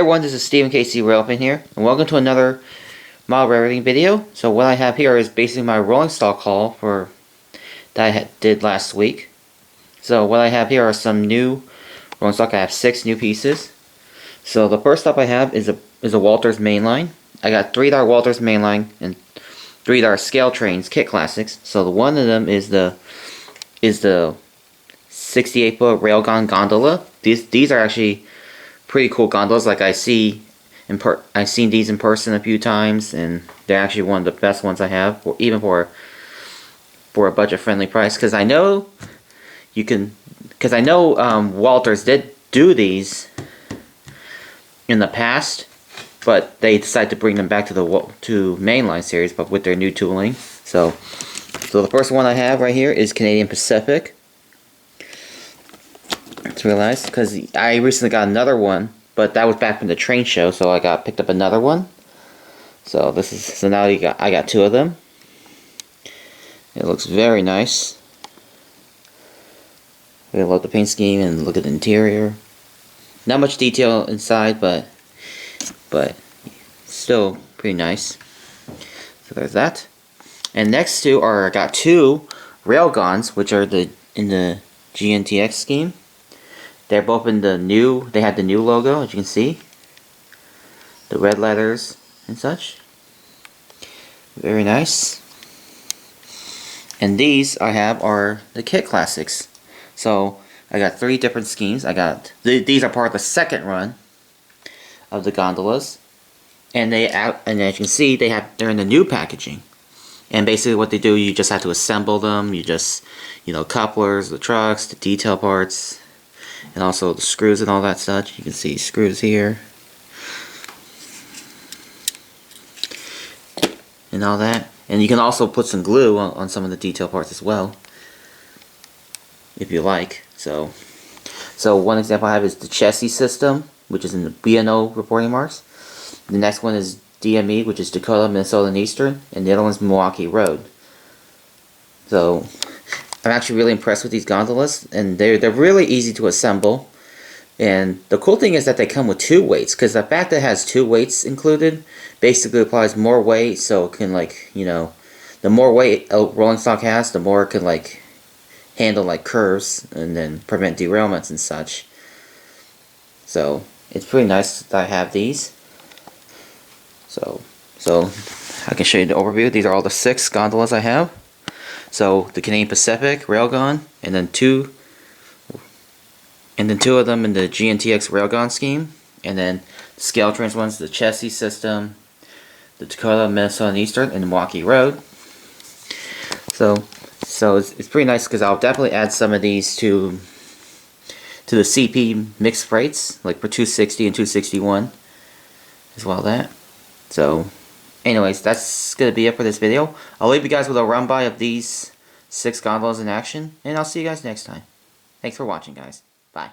everyone, this is Stephen KC Railpin here, and welcome to another model railroading video. So what I have here is basically my rolling stock haul that I did last week. So what I have here are some new rolling stock. I have 6 new pieces. So the first up I have is a Walters mainline. I got $3 Walters mainline and $3 Scale Trains Kit Classics. So the one of them is the 68-foot railgun gondola. These are actually pretty cool gondolas. Like I've seen these in person a few times, and they're actually one of the best ones I have, even for a budget-friendly price. Because I know Walters did do these in the past, but they decided to bring them back to the mainline series, but with their new tooling. So the first one I have right here is Canadian Pacific. To realize, because I recently got another one, but that was back from the train show, so I picked up another one. So now I got 2 of them. It looks very nice. I love the paint scheme and look at the interior. Not much detail inside, but still pretty nice. So there's that. And next to I got 2 railguns, which are in the GNTX scheme. They're both in they had the new logo, as you can see. The red letters and such. Very nice. And these I have are the Kit Classics. So I got 3 different schemes. These are part of the second run of the gondolas. And as you can see, they're in the new packaging. And basically what they do, you just have to assemble them. You just, couplers, the trucks, the detail parts, and also the screws and all that such. You can see screws here and all that. And you can also put some glue on some of the detail parts as well, if you like. So one example I have is the chassis system, which is in the B&O reporting marks. The next one is DME, which is Dakota, Minnesota, and Eastern, and the other one's Milwaukee Road. So I'm actually really impressed with these gondolas, and they're really easy to assemble. And the cool thing is that they come with 2 weights, because the fact that it has 2 weights included basically applies more weight, so it can the more weight a rolling stock has, the more it can handle curves and then prevent derailments and such. So it's pretty nice that I have these. So I can show you the overview. These are all the 6 gondolas I have. So the Canadian Pacific railgun, and then 2 of them in the GNTX railgun scheme, and then the Scale Trains ones, the chassis system, the Dakota, Minnesota, and Eastern, and the Milwaukee Road. So it's pretty nice, because I'll definitely add some of these to the CP mixed freights, like for 260 and 261 as well. So anyways, that's going to be it for this video. I'll leave you guys with a run-by of these 6 gondolas in action, and I'll see you guys next time. Thanks for watching, guys. Bye.